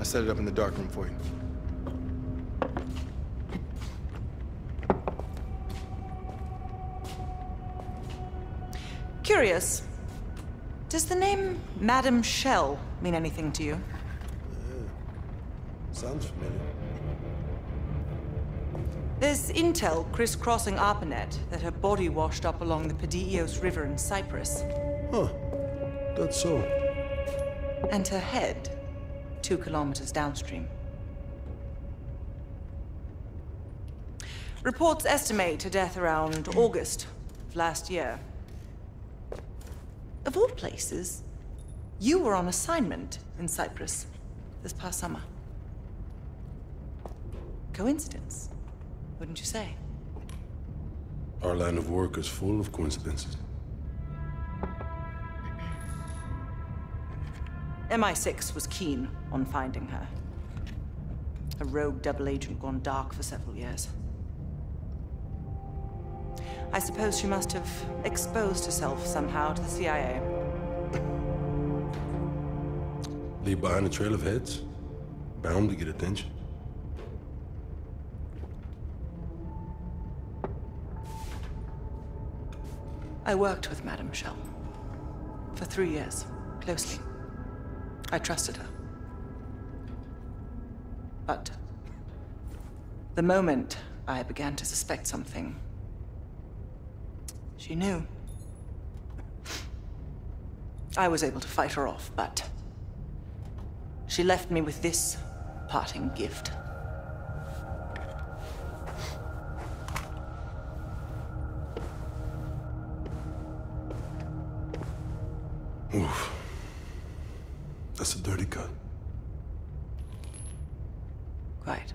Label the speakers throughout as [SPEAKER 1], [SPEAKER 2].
[SPEAKER 1] I set it up in the dark room for you.
[SPEAKER 2] Curious. Does the name Madam Shell mean anything to you?
[SPEAKER 1] Sounds familiar.
[SPEAKER 2] There's intel crisscrossing ARPANET that her body washed up along the Pedios River in Cyprus.
[SPEAKER 1] Huh. That's so.
[SPEAKER 2] And her head, 2 kilometers downstream. Reports estimate her death around August of last year. Of all places, you were on assignment in Cyprus this past summer. Coincidence, wouldn't you say?
[SPEAKER 1] Our line of work is full of coincidences.
[SPEAKER 2] MI6 was keen on finding her. A rogue double agent gone dark for several years. I suppose she must have exposed herself somehow to the CIA.
[SPEAKER 1] Leave behind a trail of heads. Bound to get attention.
[SPEAKER 2] I worked with Madame Shell for 3 years, closely. I trusted her. But the moment I began to suspect something, she knew. I was able to fight her off, but she left me with this parting gift.
[SPEAKER 1] Oof. That's a dirty cut.
[SPEAKER 2] Quite.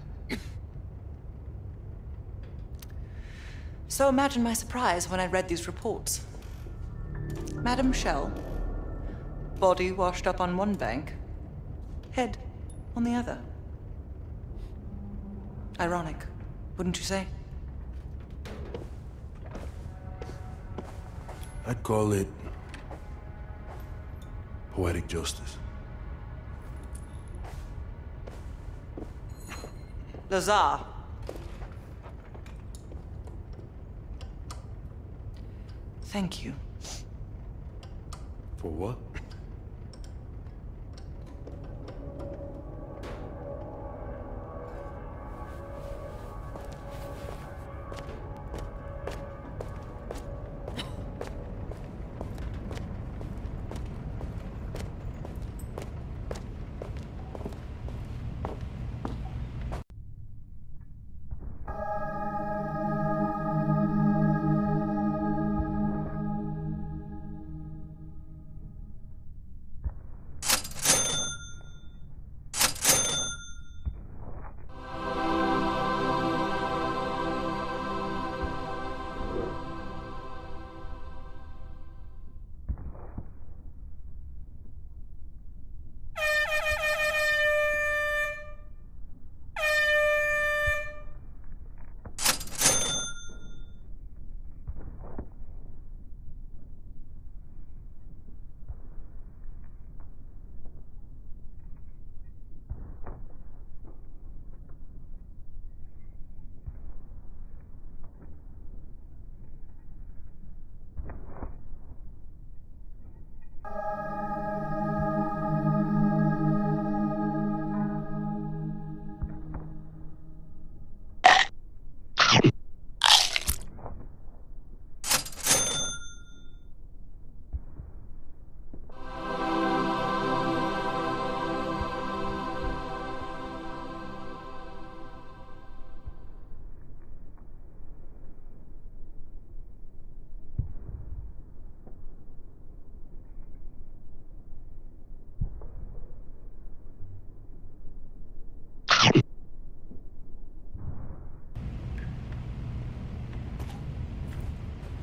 [SPEAKER 2] So imagine my surprise when I read these reports. Madame Shell, body washed up on one bank, head on the other. Ironic, wouldn't you say?
[SPEAKER 1] I'd call it poetic justice.
[SPEAKER 2] Lazar. Thank you.
[SPEAKER 1] For what?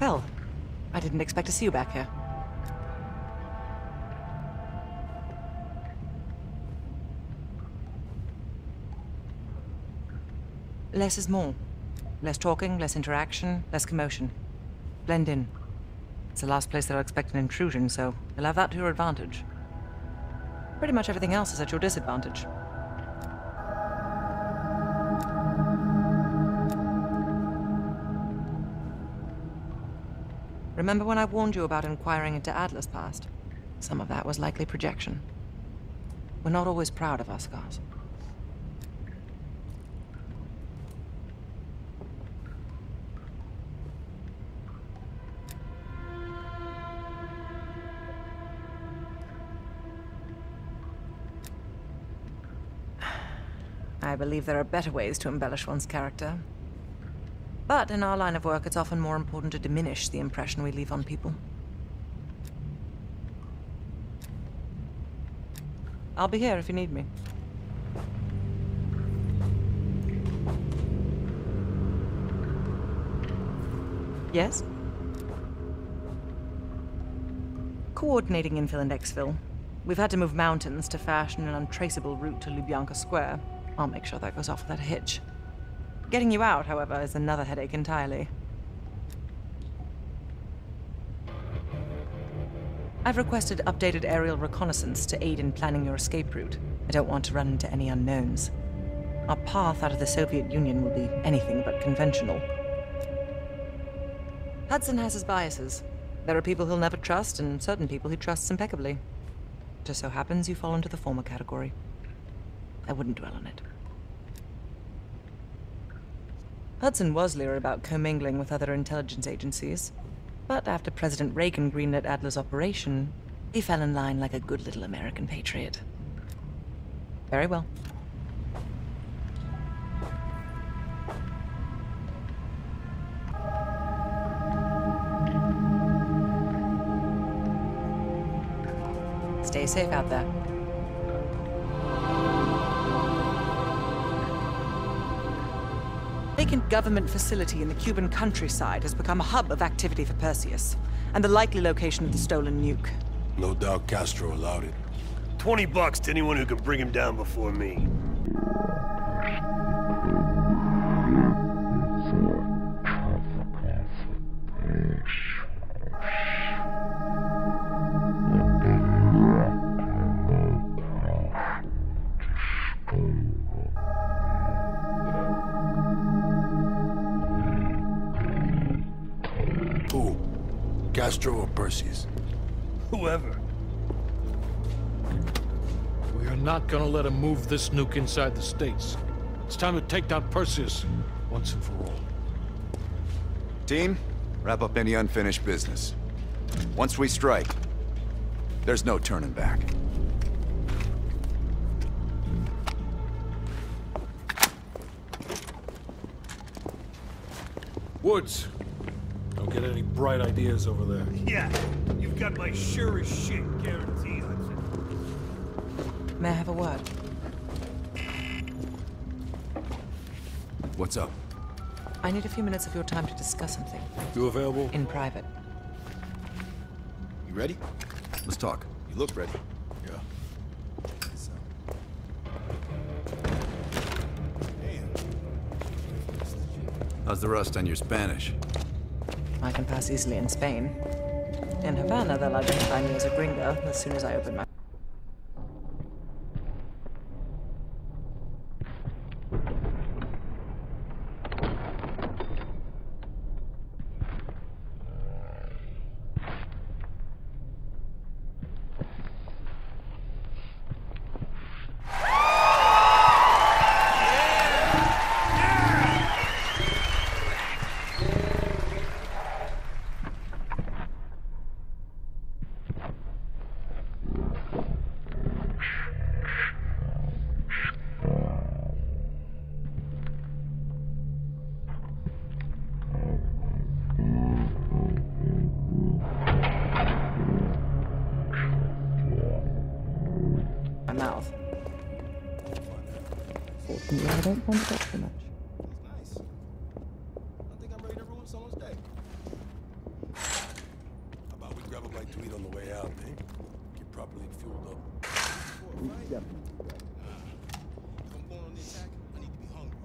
[SPEAKER 2] Well, I didn't expect to see you back here. Less is more. Less talking, less interaction, less commotion. Blend in. It's the last place they'll expect an intrusion, so you'll have that to your advantage. Pretty much everything else is at your disadvantage. Remember when I warned you about inquiring into Adler's past? Some of that was likely projection. We're not always proud of our scars. I believe there are better ways to embellish one's character. But in our line of work, it's often more important to diminish the impression we leave on people. I'll be here if you need me. Yes? Coordinating infill and exfil. We've had to move mountains to fashion an untraceable route to Lubyanka Square. I'll make sure that goes off without a hitch. Getting you out, however, is another headache entirely. I've requested updated aerial reconnaissance to aid in planning your escape route. I don't want to run into any unknowns. Our path out of the Soviet Union will be anything but conventional. Hudson has his biases. There are people he'll never trust, and certain people he trusts impeccably. Just so happens you fall into the former category. I wouldn't dwell on it. Hudson was leery about commingling with other intelligence agencies, but after President Reagan greenlit Adler's operation, he fell in line like a good little American patriot. Very well. Stay safe out there. A vacant government facility in the Cuban countryside has become a hub of activity for Perseus, and the likely location of the stolen nuke.
[SPEAKER 1] No doubt Castro allowed it.
[SPEAKER 3] $20 to anyone who can bring him down before me.
[SPEAKER 1] Who? Castro or Perseus?
[SPEAKER 3] Whoever.
[SPEAKER 4] We are not gonna let him move this nuke inside the States. It's time to take down Perseus once and for all.
[SPEAKER 5] Team, wrap up any unfinished business. Once we strike, there's no turning back.
[SPEAKER 4] Woods, don't get any bright ideas over there.
[SPEAKER 3] Yeah, you've got my sure as shit guarantee, Hudson.
[SPEAKER 2] May I have a word?
[SPEAKER 5] What's up?
[SPEAKER 2] I need a few minutes of your time to discuss something.
[SPEAKER 1] You available?
[SPEAKER 2] In private.
[SPEAKER 5] You ready? Let's talk. You look ready.
[SPEAKER 1] Yeah.
[SPEAKER 5] How's the rust on your Spanish?
[SPEAKER 2] I can pass easily in Spain. In Havana, they'll identify me as a gringo as soon as I open my... mouth. Fortunately, I don't find it up too much.
[SPEAKER 6] Nice. I think I'm ready to ruin someone's day.
[SPEAKER 1] How about we grab a bite to eat on the way out, eh? Get properly fueled up.
[SPEAKER 6] For a fight? If I'm going on the attack, I need to be hungry.